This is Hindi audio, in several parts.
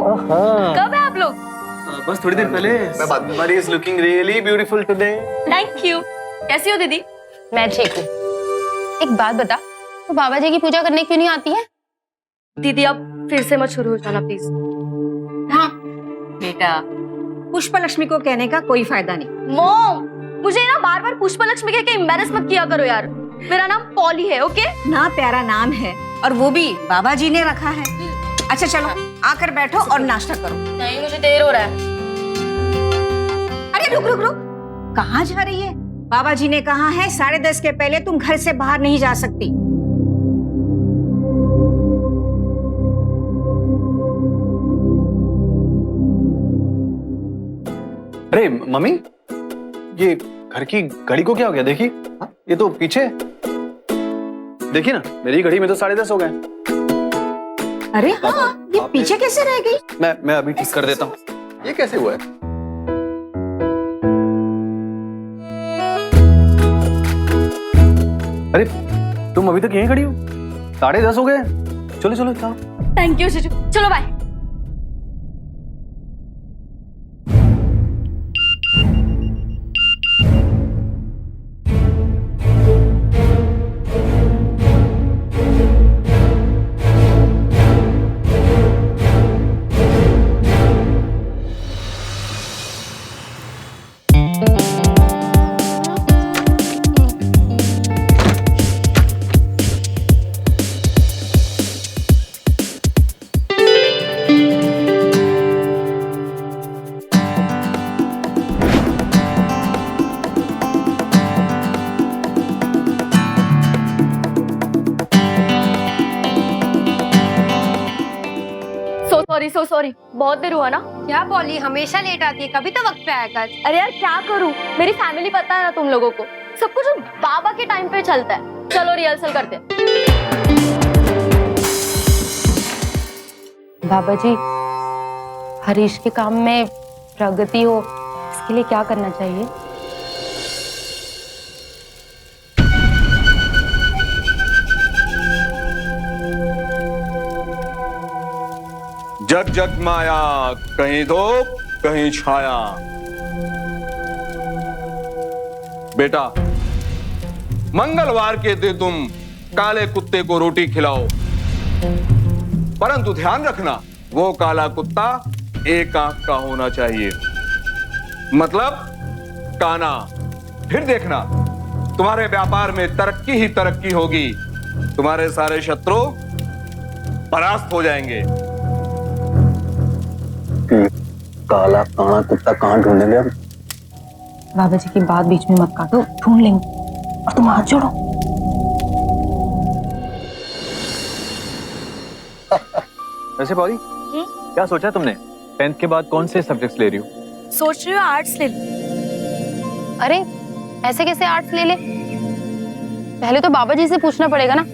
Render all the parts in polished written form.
कब है आप लोग? बस थोड़ी देर पहले। Buddy is looking really beautiful today. Thank you. कैसी हो दीदी? मैं ठीक हूँ। एक बात बता, तो बाबा जी की पूजा करने क्यों नहीं आती है? दीदी अब फिर से मत शुरू हो जाना प्लीज। हाँ बेटा, पुष्पलक्ष्मी को कहने का कोई फायदा नहीं। मॉम, मुझे ना बार बार पुष्पलक्ष्मी कह के एम्बैरेस मत किया करो यार। मेरा नाम पॉली है, ओके? ना प्यारा नाम है, और वो भी बाबा जी ने रखा है। अच्छा चलो, आकर बैठो और नाश्ता करो। नहीं, मुझे देर हो रहा है। अरे रुक रुक रुक, कहाँ जा रही है? बाबा जी ने कहा है 10:30 के पहले तुम घर से बाहर नहीं जा सकती। अरे मम्मी, ये घर की घड़ी को क्या हो गया? देखिए, ये तो पीछे। देखिए ना, मेरी घड़ी में तो 10:30 हो गए। अरे हाँ, ये पीछे कैसे रह गई? मैं अभी ठीक कर देता हूँ। ये कैसे हुआ है? अरे तुम अभी तक यहीं खड़ी हो? 10:30 हो गए। चलो चलो चलो। थैंक यू जीजू, चलो बाय। सो सॉरी, बहुत देर हुआ ना? क्या पॉली हमेशा लेट आती है, कभी तो वक्त पे आया कर। अरे यार क्या करूं, मेरी फैमिली पता है ना तुम लोगों को, सब कुछ बाबा के टाइम पे चलता है। चलो रिहर्सल करते हैं। बाबा जी, हरीश के काम में प्रगति हो, इसके लिए क्या करना चाहिए? जग जग माया, कहीं धूप कहीं छाया। बेटा, मंगलवार के दिन तुम काले कुत्ते को रोटी खिलाओ, परंतु ध्यान रखना वो काला कुत्ता एक आंख का होना चाहिए, मतलब काना। फिर देखना तुम्हारे व्यापार में तरक्की ही तरक्की होगी, तुम्हारे सारे शत्रु परास्त हो जाएंगे। काला काना कुत्ता कहाँ ढूंढेंगे हम? बाबा जी की बात बीच में मत काटो, ढूंढ लेंगे। और तुम हाथ जोड़ो। वैसे पॉली, क्या सोचा तुमने? 10th के बाद कौन से सब्जेक्ट्स ले रही हो? सोच रही हो आर्ट्स ले लूं। अरे ऐसे कैसे आर्ट्स ले ले? पहले तो बाबा जी से पूछना पड़ेगा ना।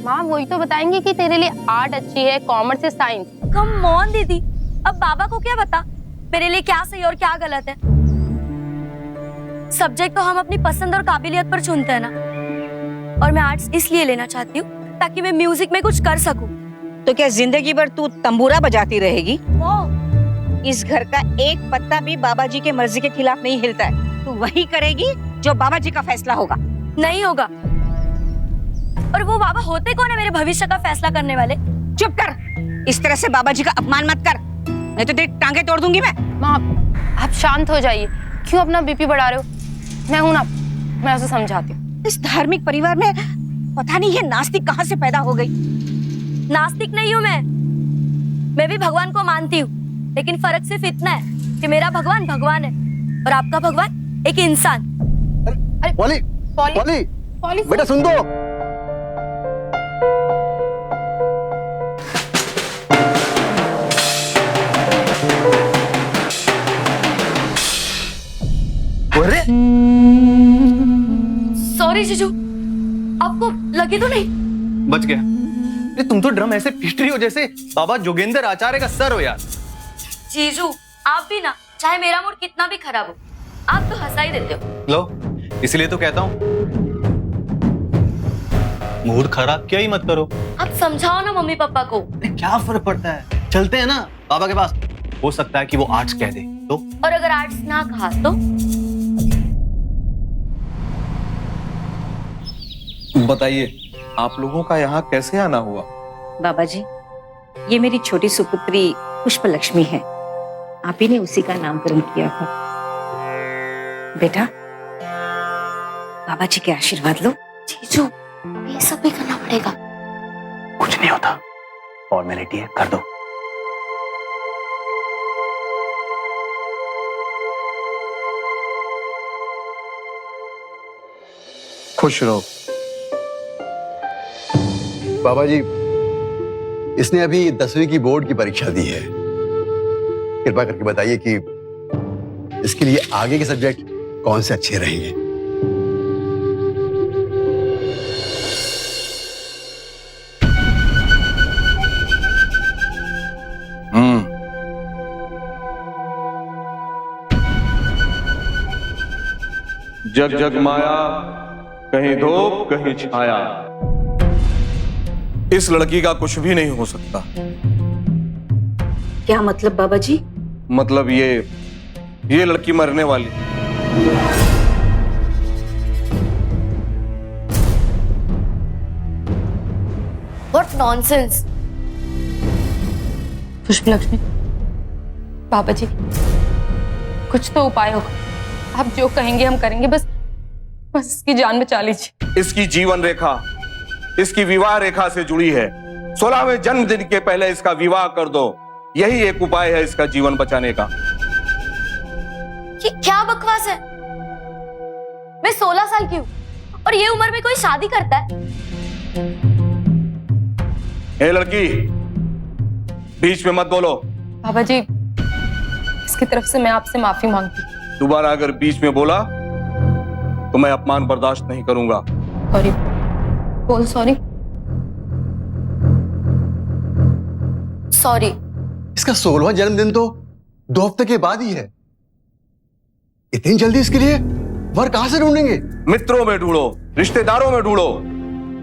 माँ वही तो बताएंगे कि तेरे लिए आर्ट अच्छी है, कॉमर्स है, साइंस। कम ऑन दीदी, अब बाबा को क्या बता मेरे लिए क्या सही और क्या गलत है। सब्जेक्ट तो हम अपनी पसंद और काबिलियत पर चुनते हैं ना, और मैं आर्ट्स इसलिए लेना चाहती हूँ ताकि मैं म्यूजिक में कुछ कर सकूं। तो क्या जिंदगी भर तू तंबूरा बजाती रहेगी? वो इस घर का एक पत्ता भी बाबा जी के मर्जी के खिलाफ नहीं हिलता है। तू वही करेगी जो बाबा जी का फैसला होगा। नहीं होगा। और वो बाबा होते कौन है मेरे भविष्य का फैसला करने वाले? चुप कर, इस तरह से बाबा जी का अपमान मत कर, नहीं तो तेरी टांगे तोड़ दूंगी मैं। माँ आप शांत हो जाइए, क्यों अपना बीपी बढ़ा रहे हो? मैं हूं ना, मैं उसे समझाती हूँ। इस धार्मिक परिवार में पता नहीं है नास्तिक कहाँ से पैदा हो गई। नास्तिक नहीं हूँ मैं भी भगवान को मानती हूँ, लेकिन फर्क सिर्फ इतना है कि मेरा भगवान भगवान है और आपका भगवान एक इंसान। अरे पॉली, पॉली, पॉली, बेटा सुन दो। सॉरी जीजू, आपको लगी तो नहीं? बच गया। ये तुम तो ड्रम ऐसे पीट रही हो जैसे बाबा जोगेंद्र आचार्य का सर हो यार। जीजू आप भी ना, चाहे मेरा मूड कितना भी खराब हो, आप तो हंसा ही देते हो। लो, इसलिए तो कहता हूँ मूड खराब क्या ही मत करो। आप समझाओ ना मम्मी पापा को। क्या फर्क पड़ता है, चलते हैं ना। पापा के पास। हो सकता है कि वो आर्ट्स कह दे तो। और अगर आर्ट्स ना कहा तो? बताइए, आप लोगों का यहाँ कैसे आना हुआ? बाबा जी, ये मेरी छोटी सुपुत्री पुष्प लक्ष्मी है। आप ही ने उसी का नामकरण किया था। बेटा, बाबा जी के आशीर्वाद लो। जीजू, ये सब भी करना पड़ेगा। कुछ नहीं होता, फॉर्मेलिटी है, कर दो। खुश रहो। बाबा जी, इसने अभी 10वीं की बोर्ड की परीक्षा दी है। कृपा करके बताइए कि इसके लिए आगे के सब्जेक्ट कौन से अच्छे रहेंगे। जग जग माया, कहीं धूप कहीं छाया। इस लड़की का कुछ भी नहीं हो सकता। क्या मतलब बाबा जी? मतलब ये लड़की मरने वाली। What nonsense! पुष्प लक्ष्मी, बाबा जी, कुछ तो उपाय होगा। आप जो कहेंगे हम करेंगे, बस इसकी जान बचा लीजिए। इसकी जीवन रेखा इसकी विवाह रेखा से जुड़ी है। 16वें जन्मदिन के पहले इसका विवाह कर दो। यही एक उपाय है इसका जीवन बचाने का। ये क्या बकवास है? मैं 16 साल की हूँ और ये उम्र में कोई शादी करता है? ए लड़की, बीच में मत बोलो। बाबा जी, इसकी तरफ से मैं आपसे माफी मांगती हूँ। दोबारा अगर बीच में बोला तो मैं अपमान बर्दाश्त नहीं करूंगा। सॉरी, बोल सॉरी। सॉरी। इसका 16वां जन्मदिन तो 2 हफ्ते के बाद ही है। इतनी जल्दी इसके लिए वर कहां से ढूंढेंगे? मित्रों में ढूंढो, रिश्तेदारों में ढूंढो,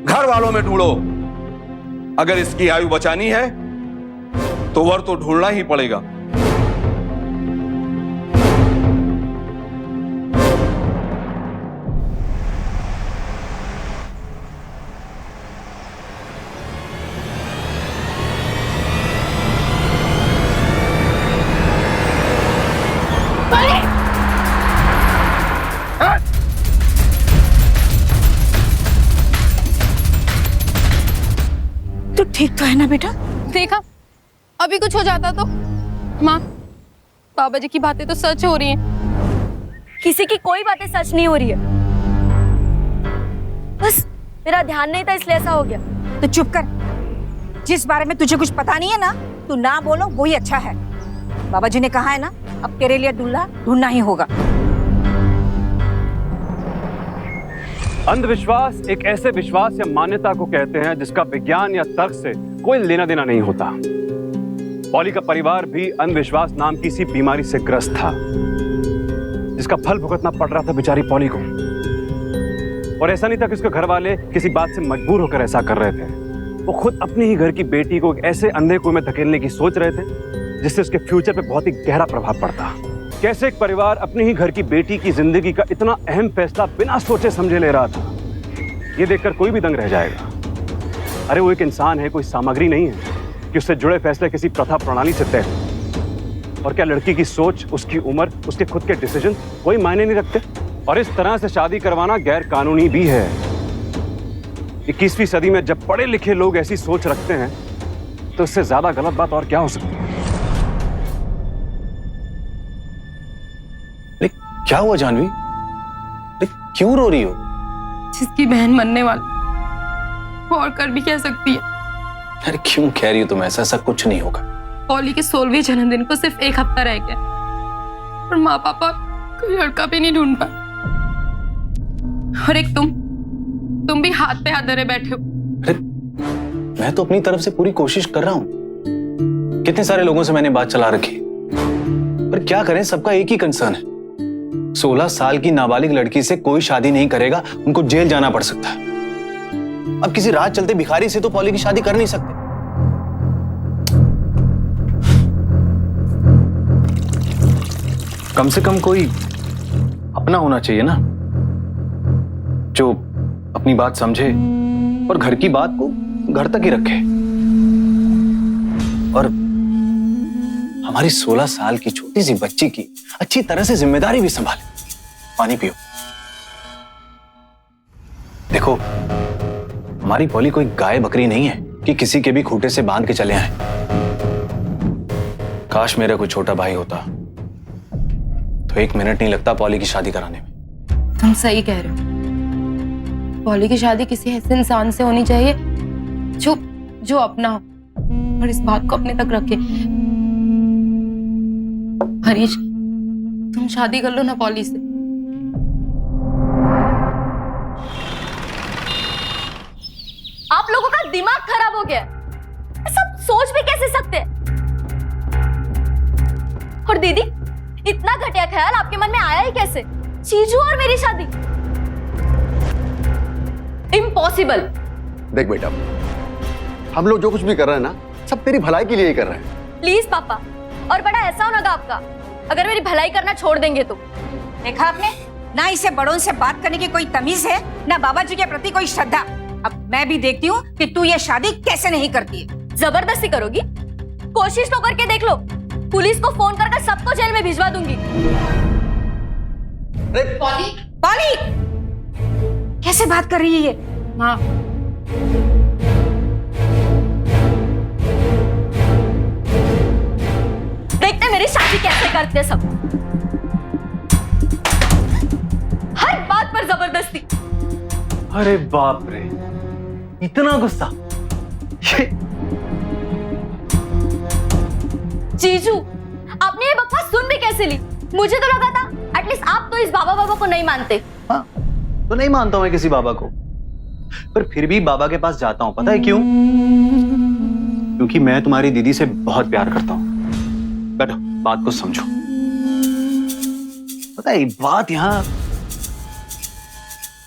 घर वालों में ढूंढो। अगर इसकी आयु बचानी है तो वर तो ढूंढना ही पड़ेगा। तू ठीक तो है ना बेटा? देखा, अभी कुछ हो जाता तो। माँ, बाबा जी की बातें तो सच हो रही हैं। किसी की कोई बातें सच नहीं हो रही है। बस मेरा ध्यान नहीं था इसलिए ऐसा हो गया। तो चुप कर। जिस बारे में तुझे कुछ पता नहीं है ना, तू ना बोलो, वही अच्छा है। बाबा जी ने कहा है ना, अब तेरे लिए दूल्हा ढूंढना ही होगा। अंधविश्वास एक ऐसे विश्वास या मान्यता को कहते हैं जिसका विज्ञान या तर्क से कोई लेना देना नहीं होता। पॉली का परिवार भी अंधविश्वास नाम की इसी बीमारी से ग्रस्त था, जिसका फल भुगतना पड़ रहा था बेचारी पॉली को। और ऐसा नहीं था कि उसके घर वाले किसी बात से मजबूर होकर ऐसा कर रहे थे। वो खुद अपने ही घर की बेटी को एक ऐसे अंधे कुएं में धकेलने की सोच रहे थे जिससे उसके फ्यूचर पे बहुत ही गहरा प्रभाव पड़ता। कैसे एक परिवार अपने ही घर की बेटी की जिंदगी का इतना अहम फैसला बिना सोचे समझे ले रहा था, ये देखकर कोई भी दंग रह जाएगा। अरे वो एक इंसान है, कोई सामग्री नहीं है कि उससे जुड़े फैसले किसी प्रथा प्रणाली से तय हो। और क्या लड़की की सोच, उसकी उम्र, उसके खुद के डिसीजन कोई मायने नहीं रखते? और इस तरह से शादी करवाना गैर कानूनी भी है। 21वीं सदी में जब पढ़े लिखे लोग ऐसी सोच रखते हैं तो इससे ज्यादा गलत बात और क्या हो सकती है? क्या हुआ जानवी? क्यों रो रही हो? जिसकी बहन मरने वाली, वो और कर भी कह सकती है। अरे क्यों कह रही हो तुम ऐसा कुछ नहीं होगा। पॉली के 16वें जन्मदिन को सिर्फ 1 हफ्ता रह गया और माँ पापा कोई लड़का भी नहीं ढूंढ पाए। और एक तुम भी हाथ पे हाथ धरे बैठे हो। अरे मैं तो अपनी तरफ से पूरी कोशिश कर रहा हूं। कितने सारे लोगों से मैंने बात चला रखी, पर क्या करें, सबका एक ही कंसर्न है। 16 साल की नाबालिग लड़की से कोई शादी नहीं करेगा, उनको जेल जाना पड़ सकता है। अब किसी राह चलते भिखारी से तो पॉली की शादी कर नहीं सकते। कम से कम कोई अपना होना चाहिए ना, जो अपनी बात समझे और घर की बात को घर तक ही रखे। और हमारी 16 साल की छोटी सी बच्ची की अच्छी तरह से जिम्मेदारी भी संभाले। पानी पियो। देखो, हमारी पॉली कोई गाय बकरी नहीं है कि किसी के भी खूंटे से बांध के चले आए। काश मेरा कोई छोटा भाई होता तो 1 मिनट नहीं लगता पॉली की शादी कराने में। तुम सही कह रहे हो। पॉली की शादी किसी ऐसे इंसान से होनी चाहिए जो अपना हो और इस बात को अपने तक रखे। हरीश, तुम शादी कर लो ना पॉली से। आप लोगों का दिमाग खराब हो गया। सब सोच भी कैसे सकते हैं? और दीदी, इतना घटिया ख्याल आपके मन में आया ही कैसे? जीजू और मेरी शादी? इम्पॉसिबल। देख बेटा, हम लोग जो कुछ भी कर रहे हैं ना, सब तेरी भलाई के लिए ही कर रहे हैं। प्लीज पापा, और बड़ा ऐसा होना आपका अगर मेरी भलाई करना छोड़ देंगे तो। देखा आपने, ना इसे बड़ों से बात करने की कोई तमीज है, ना बाबा जी के प्रति कोई श्रद्धा। अब मैं भी देखती हूँ कि तू ये शादी कैसे नहीं करती है। जबरदस्ती करोगी? कोशिश तो करके देख लो। पुलिस को फोन कर सबको जेल में भिजवा दूंगी। पॉली, पॉली, कैसे बात कर रही है ये? हाँ, देखते मेरी शादी कैसे करते सब। हर बात पर जबरदस्ती। अरे बाप रे, इतना गुस्सा! जीजू, आपने ये बकवास सुन भी कैसे ली? मुझे तो लगा था एटलीस्ट आप तो इस बाबा को नहीं मानते। हाँ, तो नहीं मानता हूं मैं किसी बाबा को, पर फिर भी बाबा के पास जाता हूं। पता है क्यों? क्योंकि मैं तुम्हारी दीदी से बहुत प्यार करता हूं। बैठो, बात को समझो। पता है, बात यहां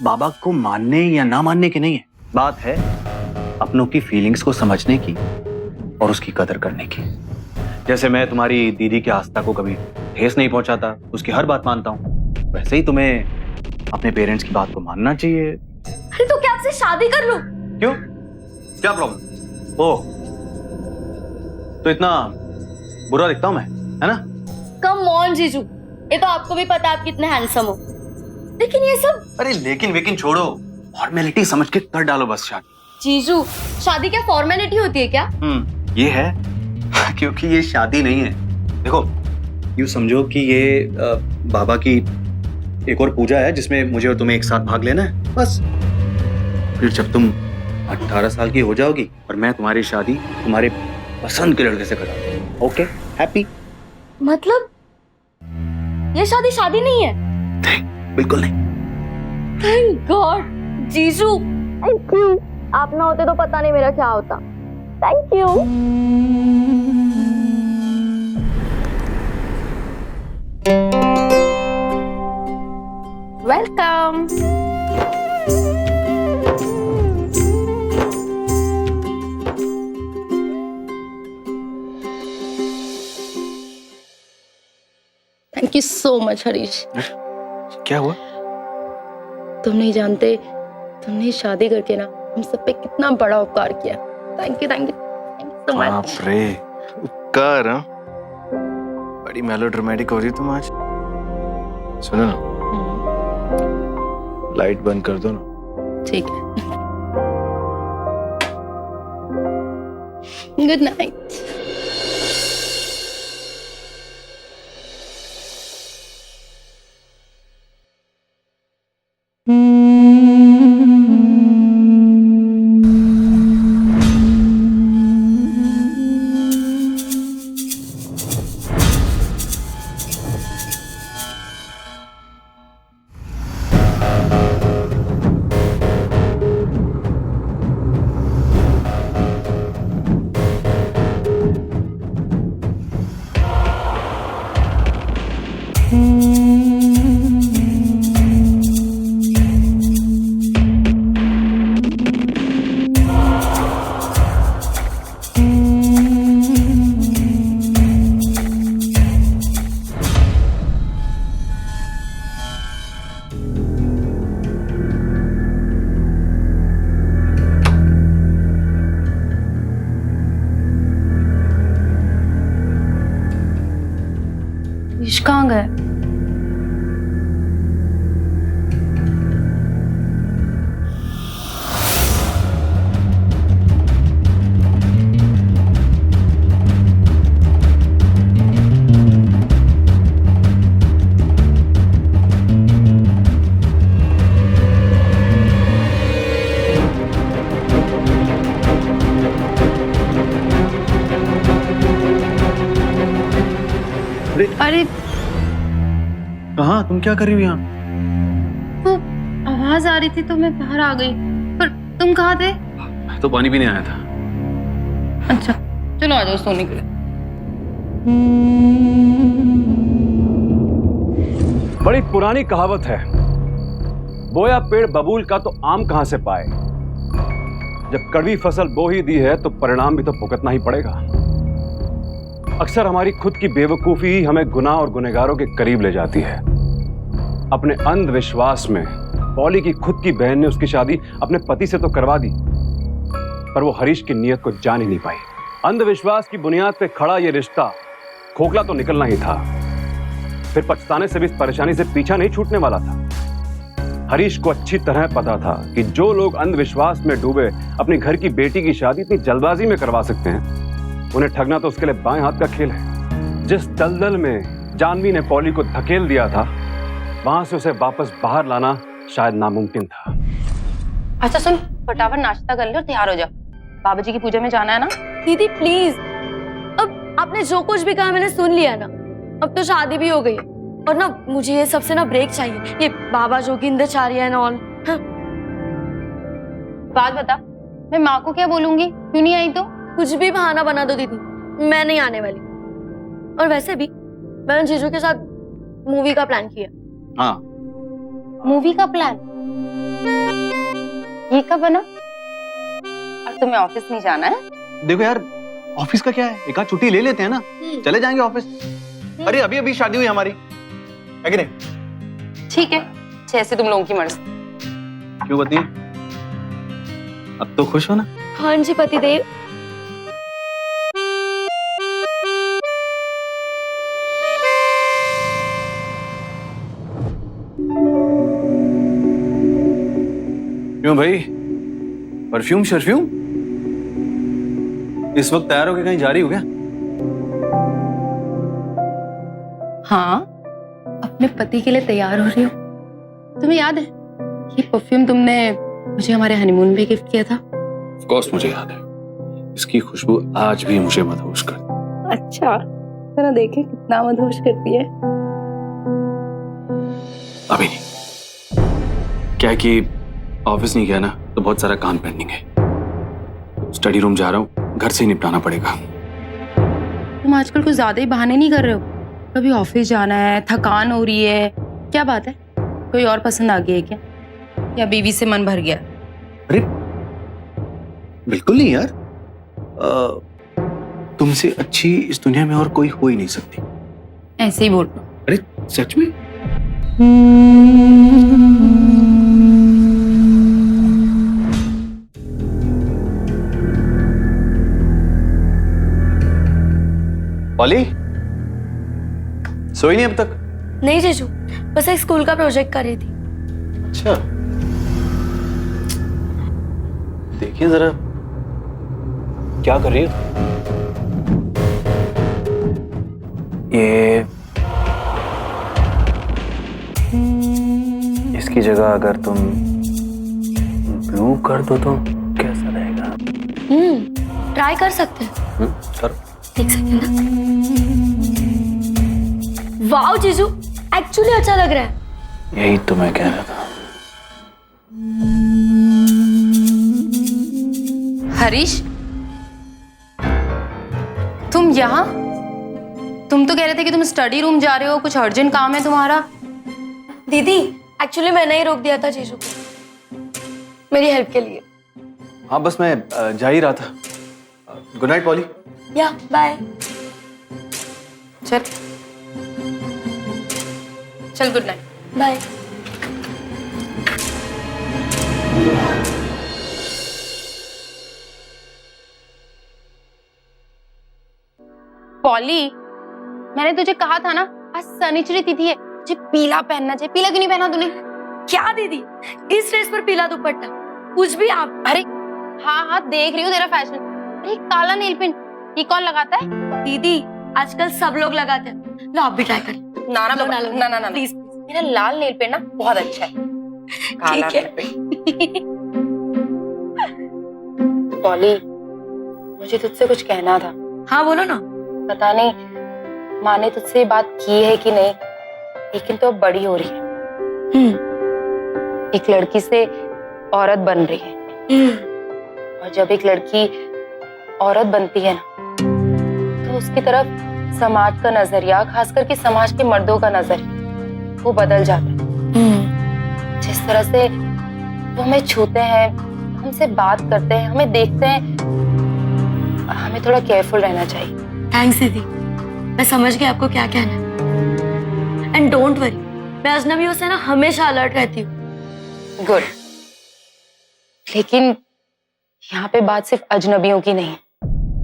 बाबा को मानने या ना मानने की नहीं है। बात है अपनों की फीलिंग्स को समझने की और उसकी कदर करने की। जैसे मैं तुम्हारी दीदी की आस्था को कभी ठेस नहीं पहुंचाता, उसकी हर बात मानता हूं, वैसे ही तुम्हें अपने पेरेंट्स की बात को मानना चाहिए। अरे तो क्या आपसे शादी कर लूं? क्यों? क्या प्रॉब्लम? ओह, तो इतना बुरा दिखता हूं मैं, है ना? कम ऑन जीजू, ये तो आपको भी पता है आप कितने हैंडसम हो। लेकिन ये सब, अरे लेकिन छोड़ो, फॉर्मेलिटी समझ के कर डालो बस शादी। जीजू, शादी क्या फॉर्मेलिटी होती है क्या? ये है क्योंकि ये शादी नहीं है। देखो, यूं समझो कि ये बाबा की एक और पूजा है जिसमें मुझे और तुम्हें एक साथ भाग लेना है, बस। फिर जब तुम 18 साल की हो जाओगी और मैं तुम्हारी शादी तुम्हारे पसंद के लड़के से करा, ओके? हैप्पी? मतलब ये शादी नहीं है? नहीं, बिल्कुल नहीं। थैंक गॉड जीजू, थैंक यू। आप ना होते तो पता नहीं मेरा क्या होता। Thank you. Welcome. Thank you so much Harish. क्या हुआ? तुम नहीं जानते, तुमने शादी करके ना हम सब पे कितना बड़ा उपकार किया। Thank you so much. बाप रे, उपकार? हाँ? बड़ी मेलोड्रामेटिक हो रही तुम आज। सुनो ना, लाइट बंद कर दो ना। ठीक है। Good night. कहाँ गए? अरे कहाँ? तुम क्या कर रही हो यहाँ? वो आवाज आ रही थी तो मैं बाहर आ गई। पर तुम कहाँ थे? मैं तो पानी पीने आया था। अच्छा चलो आ जाओ सोने के लिए। बड़ी पुरानी कहावत है, बोया पेड़ बबूल का तो आम कहां से पाए। जब कड़वी फसल बो ही दी है तो परिणाम भी तो भुगतना ही पड़ेगा। अक्सर हमारी खुद की बेवकूफी ही हमें गुनाह और गुनहगारों के करीब ले जाती है। अपने अंधविश्वास में पॉली की खुद की बहन ने उसकी शादी अपने पति से तो करवा दी, पर वो हरीश की नीयत को जान ही नहीं पाई। अंधविश्वास की बुनियाद पे खड़ा ये रिश्ता खोखला तो निकलना ही था, फिर पछताने से भी इस परेशानी से पीछा नहीं छूटने वाला था। हरीश को अच्छी तरह पता था कि जो लोग अंधविश्वास में डूबे अपनी घर की बेटी की शादी इतनी जल्दबाजी में करवा सकते हैं, उन्हें ठगना तो उसके लिए बाएं हाथ का खेल है। जिस दलदल में जानवी ने पॉली को धकेल दिया था, वहां से उसे वापस बाहर लाना शायद नामुमकिन था। अच्छा सुन, फटाफट नाश्ता कर ले और तैयार हो जा, बाबा जी की पूजा में जाना है ना। दीदी प्लीज, अब आपने जो कुछ भी कहा मैंने सुन लिया ना। अब तो शादी भी हो गई और ना मुझे ये सबसे ना ब्रेक चाहिए। ये बाबा जोगिंदरचार्य एंड ऑल। बात बता, मैं माँ को क्या बोलूंगी? क्यों नहीं आई? तो कुछ भी बहाना बना दो दीदी, मैं नहीं आने वाली। और वैसे भी मैंने जीजू के साथ मूवी का प्लान किया। हाँ, मूवी का प्लान ये कब बना? और तुम्हें ऑफिस नहीं जाना है? देखो यार, ऑफिस का क्या है, एक आध छुट्टी ले लेते हैं ना, चले जाएंगे ऑफिस। अरे अभी अभी शादी हुई हमारी, है कि नहीं? ठीक है, जैसे तुम लोगों की मर्जी। क्यों बती, अब तो खुश हो ना? हाँ जी पतिदेव। क्यों भाई, परफ्यूम शर्फ्यूम इस वक्त तैयार होके कहीं जा रही हो क्या? हाँ, अपने पति के लिए तैयार हो रही हो। तुम्हें याद है ये परफ्यूम तुमने मुझे हमारे हनीमून पे गिफ्ट किया था? ऑफ कोर्स मुझे याद है, इसकी खुशबू आज भी मुझे मदहोश कर। अच्छा, जरा देखे कितना मदहोश करती है। अभी नहीं, क्या है कि ऑफिस नहीं गया ना तो बहुत सारा काम पेंडिंग है। स्टडी रूम जा रहा हूँ, घर से ही निपटाना पड़ेगा। तुम आजकल कुछ ज्यादा ही बहाने नहीं कर रहे हो? कभी ऑफिस जाना है, थकान हो रही है, क्या बात है? कोई और पसंद आ गया है क्या, या बीवी से मन भर गया? अरे बिल्कुल नहीं यार, तुमसे अच्छी इस दुनिया में और कोई हो ही नहीं सकती। ऐसे ही बोल रहा। अरे सच में? पॉली, सोई नहीं अब तक? नहीं जीजू, बस एक स्कूल का प्रोजेक्ट कर रही थी। अच्छा, देखिए जरा क्या कर रही हो। ये इसकी जगह अगर तुम ब्लू कर दो तो कैसा रहेगा? ट्राई कर सकते हैं। करो। एक सेकंड ना। वाओ जीजू, एक्चुअली अच्छा लग रहा है। यही तो मैं कह रहा था। हरीश, तुम यहाँ? तुम तो कह रहे थे कि तुम स्टडी रूम जा रहे हो, कुछ अर्जेंट काम है तुम्हारा। दीदी एक्चुअली मैंने ही रोक दिया था जीजू को, मेरी हेल्प के लिए। हाँ बस मैं जा ही रहा था। Good night poly. या बाय। चल चल, गुड नाइट। बाय। पॉली, मैंने तुझे कहा था ना, आज शनिचरी तिथि है, मुझे पीला पहनना चाहिए। पीला क्यों नहीं पहना तूने? क्या दीदी, इस ड्रेस पर पीला दुपट्टा? कुछ भी आप। अरे हाँ देख रही हूँ तेरा फैशन। अरे काला नेल पेंट ये कौन लगाता है? दीदी आजकल सब लोग लगाते हैं, लो आप भी ट्राई करिए। ना ना लो, बाबा, लो, ना ना ना प्लीज। मेरा लाल नेल पेंट ना बहुत अच्छा है। काला ठीक है। Nail paint. पॉली, मुझे तुझसे कुछ कहना था। हाँ बोलो ना। पता नहीं माँ ने तुझसे ये बात की है कि नहीं, लेकिन तो अब बड़ी हो रही है। एक लड़की से औरत बन रही है, और जब एक लड़की औरत बनती है ना, तो उसकी तरफ समाज का नजरिया, खास करके समाज के मर्दों का नजरिया, वो बदल जाता है। जिस तरह से वो हमें छूते हैं, हमसे बात करते हैं, हमें देखते हैं, हमें थोड़ा केयरफुल रहना चाहिए। थैंक्स दीदी, मैं समझ गई आपको क्या कहना है। एंड डोंट वरी, मैं अजनबियों से ना हमेशा अलर्ट रहती हूँ। गुड। लेकिन यहाँ पे बात सिर्फ अजनबियों की नहीं,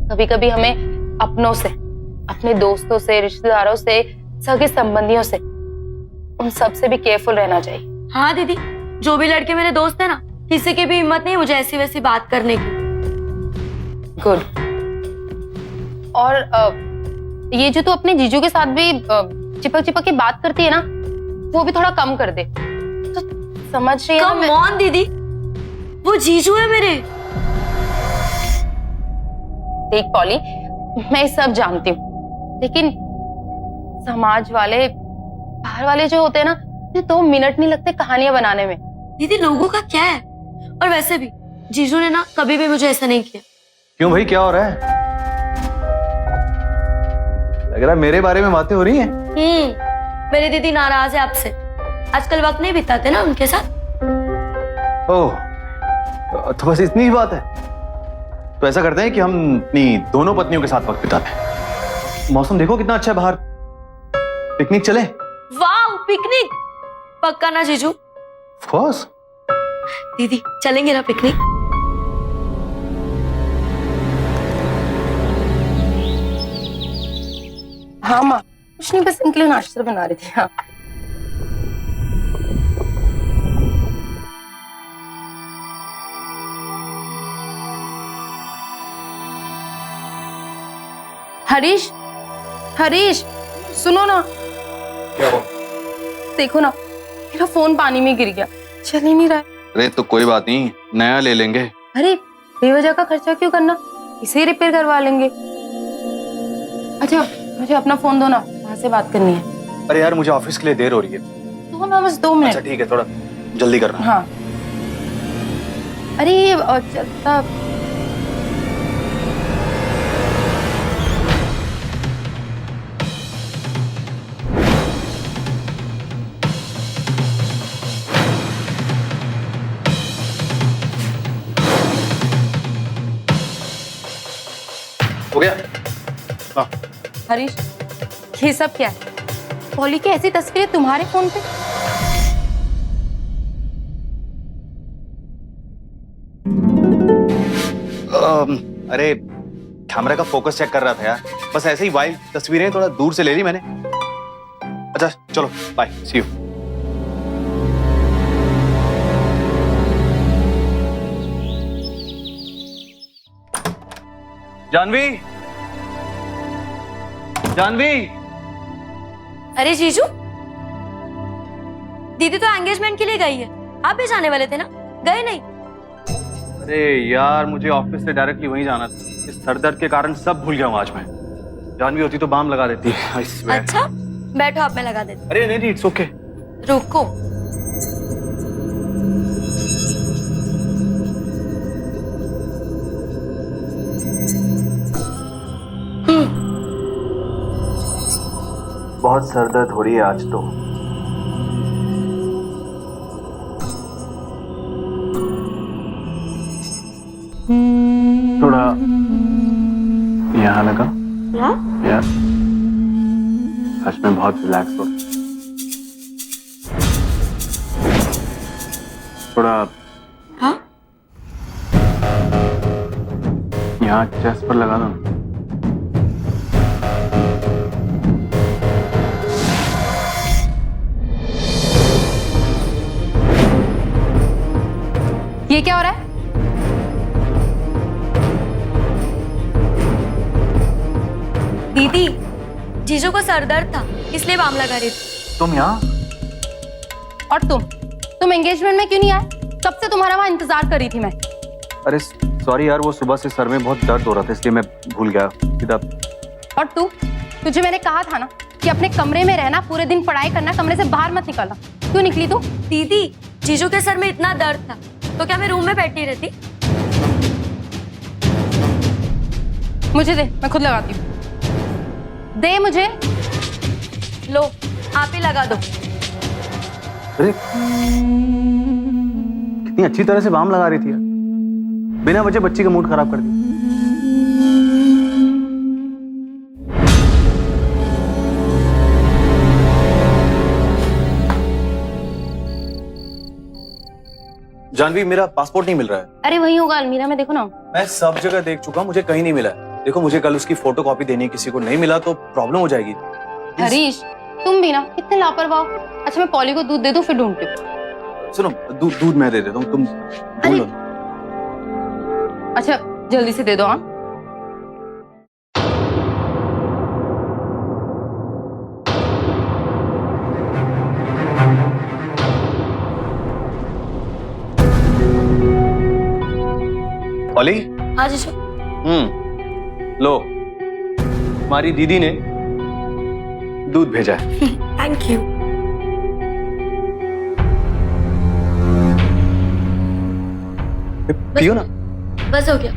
कभी कभी हमें अपनों से, अपने दोस्तों से, रिश्तेदारों से, सगे संबंधियों से, उन सब से भी केयरफुल रहना चाहिए। हाँ दीदी, जो भी लड़के मेरे दोस्त है ना, किसी की भी हिम्मत नहीं मुझे ऐसी वैसी बात करने की। गुड। और ये जो तू अपने जीजू के साथ भी चिपक चिपक के बात करती है ना, वो भी थोड़ा कम कर दे। तो समझ रही है ना कम ऑन दीदी, वो जीजू है मेरे। देख पॉली, मैं सब जानती हूँ, लेकिन समाज वाले, बाहर वाले जो होते हैं ना, 2 मिनट नहीं लगते कहानियां बनाने में। दीदी लोगों का क्या है? और वैसे भी जीजू ने ना कभी भी मुझे ऐसा नहीं किया। क्यों भाई, क्या हो रहा है? लग रहा है मेरे बारे में बातें हो रही हैं। मेरी दीदी नाराज है आपसे, आजकल वक्त नहीं बिताते ना उनके साथ। ओह, तो बस इतनी ही बात है। तो ऐसा करते हैं कि हम अपनी दोनों पत्नियों के साथ वक्त बिताते हैं। मौसम देखो कितना अच्छा है बाहर, पिकनिक चले? वाह, पिकनिक पक्का ना जीजू? Of course. दीदी चलेंगे ना पिकनिक? हाँ माँ, कुछ नहीं, बस इनके लिए नाश्ता बना रही थी। हाँ हरीश, हरीश सुनो ना। क्या हो? देखो ना, मेरा फोन पानी में गिर गया, चल ही नहीं रहा है। अरे तो कोई बात नहीं, नया ले लेंगे। अरे बेवजह का खर्चा क्यों करना, इसे ही रिपेयर करवा लेंगे। अच्छा मुझे अपना फोन दो ना, वहां से बात करनी है। अरे यार, मुझे ऑफिस के लिए देर हो रही है। तो ना बस 2 मिनट। अच्छा ठीक है, थोड़ा जल्दी करना। हाँ। अरे ये चलता। हो गया? हाँ। हरीश, ये सब क्या है? पॉली की ऐसी तस्वीरें तुम्हारे फोन पे? अरे कैमरा का फोकस चेक कर रहा था यार, बस ऐसे ही वाइल्ड तस्वीरें थोड़ा दूर से ले ली मैंने। अच्छा चलो, bye, see you. Janhvi, Janhvi. अरे जीजू, दीदी तो एंगेजमेंट के लिए गई है, आप भी जाने वाले थे ना, गए नहीं? अरे यार, मुझे ऑफिस से डायरेक्टली वहीं जाना था। इस सर दर्द के कारण सब भूल गया हूँ आज मैं। जानवी होती तो बाम लगा देती। I swear। अच्छा बैठो, आप मैं लगा देती अरे नहीं, इट्स ओके। हूँ। रुको। बहुत सर दर्द हो रही है आज तो। थोड़ा यहाँ लगा यार, सच में बहुत रिलैक्स हो। थोड़ा हाँ? यहाँ चेस्ट पर लगा दो। ये क्या हो रहा है? दीदी, जीजू को सरदर्द था इसलिए बाम लगा रही थी। तुम यहाँ? और तुम एंगेजमेंट में क्यों नहीं आए? कब से तुम्हारा वहां इंतजार कर रही थी मैं। अरे सॉरी यार, वो सुबह से सर में बहुत दर्द हो रहा था इसलिए मैं भूल गया किताब। और तुझे मैंने कहा था ना कि अपने कमरे में रहना, पूरे दिन पढ़ाई करना, कमरे से बाहर मत निकलना। क्यों निकली तू? दीदी, जीजू के सर में इतना दर्द था तो क्या मैं रूम में बैठी रहती? मुझे दे, मैं खुद लगाती हूँ। दे मुझे। लो, आप ही लगा दो। अरे कितनी अच्छी तरह से बाम लगा रही थी यार, बिना वजह बच्ची का मूड खराब कर दी। जानवी, मेरा पासपोर्ट नहीं मिल रहा है। अरे वही होगा अलमीरा में, देखो ना। मैं सब जगह देख चुका, मुझे कहीं नहीं मिला है। देखो, मुझे कल उसकी फोटोकॉपी देनी है, किसी को नहीं मिला तो प्रॉब्लम हो जाएगी। हरीश, तुम भी ना कितने लापरवाह हो। अच्छा, मैं पॉली को दूध दे दूं, फिर ढूंढती हूँ। सुनो, दूध मैं दे देता हूँ, तुम ढूंढ लो। अच्छा, जल्दी से दे दो। हाँ, पॉली। हाँ जीजू। लो, हमारी दीदी ने दूध भेजा है। Thank you. पियो ना। बस हो गया।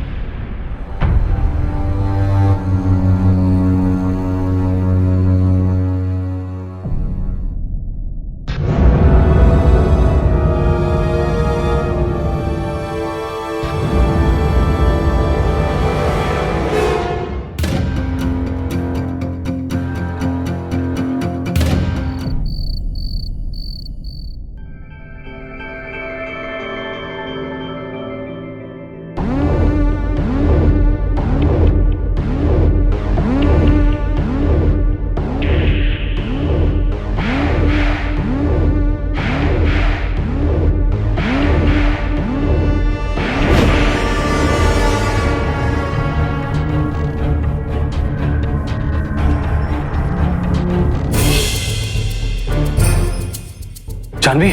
जानवी,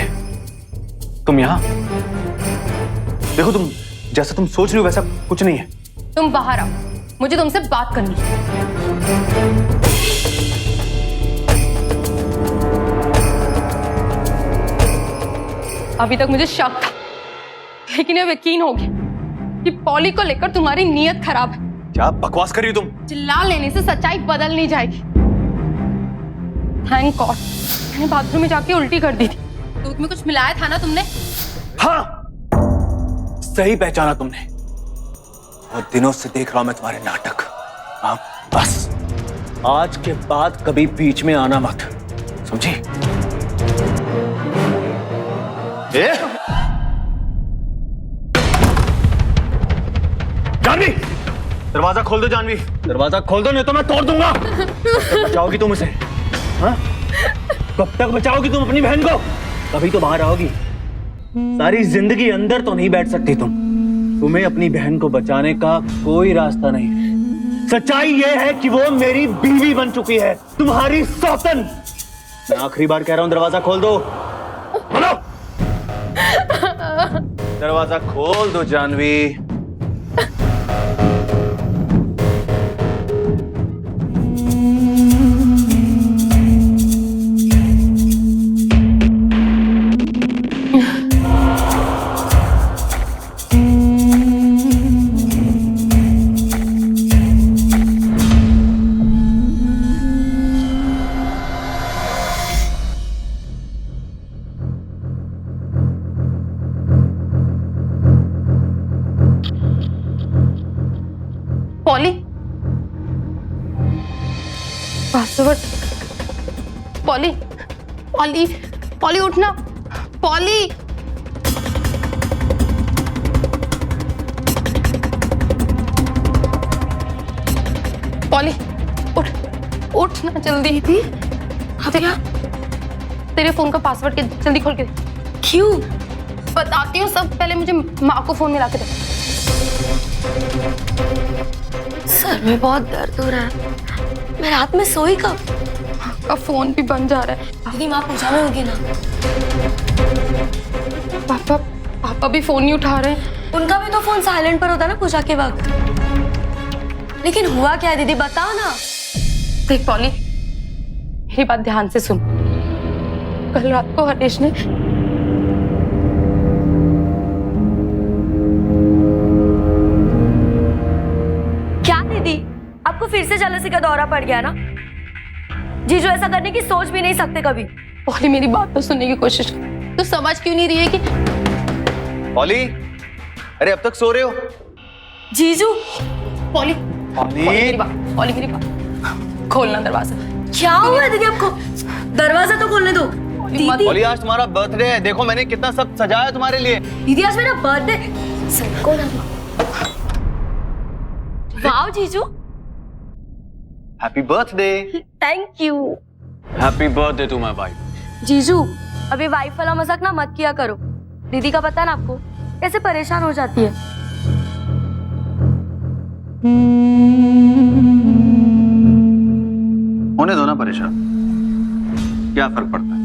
तुम यहाँ? देखो, तुम जैसा तुम सोच रही हो वैसा कुछ नहीं है। तुम बाहर आओ, मुझे तुमसे बात करनी है। अभी तक मुझे शक था, लेकिन अब यकीन हो गया कि पॉली को लेकर तुम्हारी नीयत खराब है। क्या बकवास कर रही हो तुम? चिल्ला लेने से सच्चाई बदल नहीं जाएगी। थैंक गॉड, मैंने बाथरूम में जाके उल्टी कर दी थी। दूध में कुछ मिलाया था ना तुमने? हाँ, सही पहचाना तुमने। बहुत दिनों से देख रहा हूं मैं तुम्हारे नाटक। हाँ, बस आज के बाद कभी बीच में आना मत, समझी? जानवी, दरवाजा खोल दो। जानवी, दरवाजा खोल दो, नहीं तो मैं तोड़ दूंगा। कब बचाओगी तुम उसे? हाँ? कब तक बचाओगी तुम अपनी बहन को? कभी तो बाहर आओगी। सारी जिंदगी अंदर तो नहीं बैठ सकती तुम। तुम्हें अपनी बहन को बचाने का कोई रास्ता नहीं। सच्चाई यह है कि वो मेरी बीवी बन चुकी है, तुम्हारी सौतन। मैं आखिरी बार कह रहा हूं, दरवाजा खोल दो। बोलो, दरवाजा खोल दो Janhvi. Polly, password. Polly, Polly, Polly उठना। पॉली, पॉली उठ, उठना जल्दी। थी तेरे फोन का पासवर्ड के जल्दी खोल के। क्यों? बताती हूँ सब, पहले मुझे माँ को फोन मिला के दो। सर में बहुत दर्द हो रहा है, मैं रात में सोई कब? का फोन भी बंद जा रहा है। दीदी माँ पूजा में होगी ना? पापा भी फोन नहीं उठा रहे हैं। उनका भी तो फोन साइलेंट पर होता ना पूजा के वक्त। लेकिन हुआ क्या है दीदी, बताओ ना। देख पॉली, मेरी बात ध्यान से सुन। कल रात को हरीश ने क्या दीदी, आपको फिर से जेलसी का दौरा पड़ गया ना? जीजू ऐसा करने की सोच भी नहीं सकते कभी। पॉली मेरी बात तो सुनने की कोशिश कर। तो समझ क्यों नहीं रही है कि पॉली, अरे अब तक सो रहे हो? जीजू पॉली पॉली पॉली मेरी बात खोलना दरवाजा। क्या हुआ है दीदी आपको? दरवाजा तो खोलने दो। दीदी पॉली, आज तुम्हारा बर्थडे है, देखो मैंने कितना सब सजाया तुम्हारे लिए। दीदी आज मेरा बर्थडे। सबको ना वाओ जीजू, happy birthday. Thank you. Happy birthday to my wife. जीजू अभी वाइफ वाला मजाक ना मत किया करो। दीदी का पता ना आपको कैसे परेशान हो जाती है। होने दो ना परेशान, क्या फर्क पड़ता है?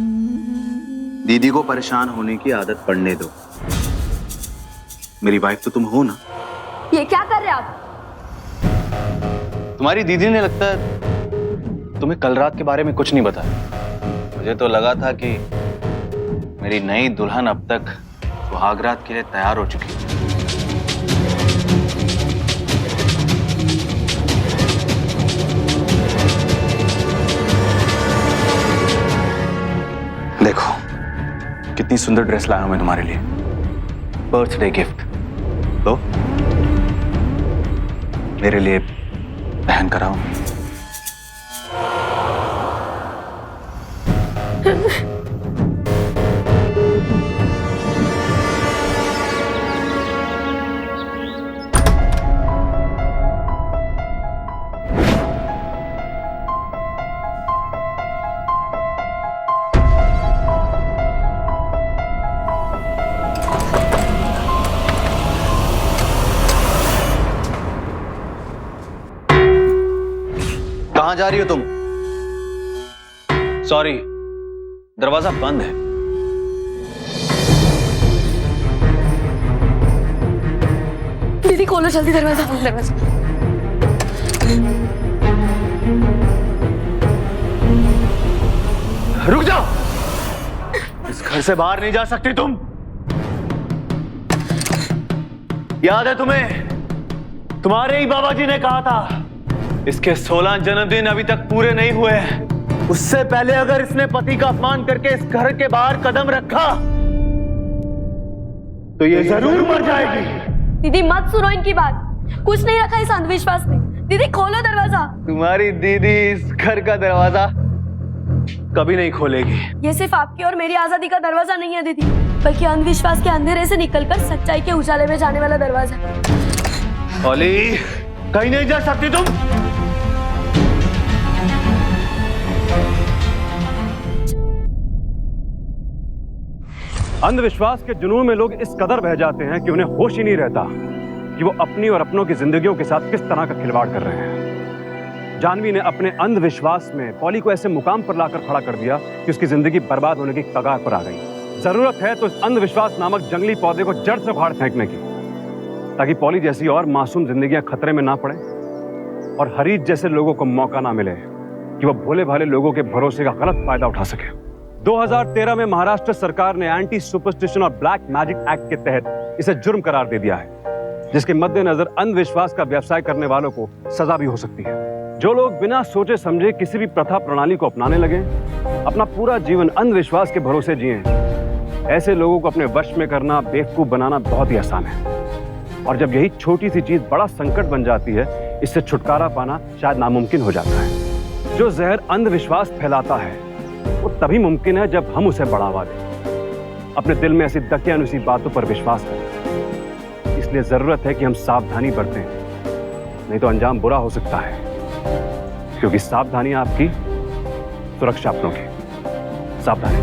दीदी को परेशान होने की आदत पड़ने दो। मेरी वाइफ तो तुम हो ना। ये क्या कर रहे हैं आप? तुम्हारी दीदी ने लगता है तुम्हें कल रात के बारे में कुछ नहीं बताया। मुझे तो लगा था कि मेरी नई दुल्हन अब तक सुहागरात के लिए तैयार हो चुकी है। देखो कितनी सुंदर ड्रेस लाया हूं मैं तुम्हारे लिए, बर्थडे गिफ्ट। तो मेरे लिए पहन कर आओ। कहां जा रही हो तुम? सॉरी, दरवाजा बंद है। दीदी खोलो जल्दी दरवाजा। रुक जाओ, इस घर से बाहर नहीं जा सकती तुम। याद है तुम्हें, तुम्हारे ही बाबा जी ने कहा था इसके 16 जन्मदिन अभी तक पूरे नहीं हुए हैं। उससे पहले अगर इसने पति का अपमान करके इस घर के बाहर कदम रखा तो ये जरूर मर जाएगी। दीदी मत सुनो इनकी बात, कुछ नहीं रखा इस अंधविश्वास में। दीदी खोलो दरवाजा। तुम्हारी दीदी इस घर का दरवाजा कभी नहीं खोलेगी। ये सिर्फ आपकी और मेरी आजादी का दरवाजा नहीं है दीदी, बल्कि अंधविश्वास के अंधेरे से निकलकर सच्चाई के उजाले में जाने वाला दरवाजा। ओली, कहीं नहीं जा सकती तुम। अंधविश्वास के जुनून में लोग इस कदर बह जाते हैं कि उन्हें होश ही नहीं रहता कि वो अपनी और अपनों की जिंदगियों के साथ किस तरह का खिलवाड़ कर रहे हैं। जानवी ने अपने अंधविश्वास में पॉली को ऐसे मुकाम पर लाकर खड़ा कर दिया कि उसकी जिंदगी बर्बाद होने की कगार पर आ गई। जरूरत है तो इस अंधविश्वास नामक जंगली पौधे को जड़ से उखाड़ फेंकने की, ताकि पॉली जैसी और मासूम जिंदगियां खतरे में ना पड़े और हरीश जैसे लोगों को मौका ना मिले कि वो भोले भाले लोगों के भरोसे का गलत फायदा उठा सके। 2013 में महाराष्ट्र सरकार ने एंटी सुपरस्टिशन और ब्लैक मैजिक एक्ट के तहत इसे जुर्म करार दे दिया है, जिसके मद्देनजर अंधविश्वास का व्यवसाय करने वालों को सजा भी हो सकती है। जो लोग बिना सोचे समझे किसी भी प्रथा प्रणाली को अपनाने लगे, अपना पूरा जीवन अंधविश्वास के भरोसे जिए, ऐसे लोगों को अपने वश में करना, बेवकूफ बनाना बहुत ही आसान है। और जब यही छोटी सी चीज बड़ा संकट बन जाती है, इससे छुटकारा पाना शायद नामुमकिन हो जाता है। जो जहर अंधविश्वास फैलाता है वो तभी मुमकिन है जब हम उसे बढ़ावा दें, अपने दिल में ऐसी दकियानुसी बातों पर विश्वास करें। इसलिए जरूरत है कि हम सावधानी बरतें, नहीं तो अंजाम बुरा हो सकता है, क्योंकि सावधानी आपकी सुरक्षा अपनों की। सावधानी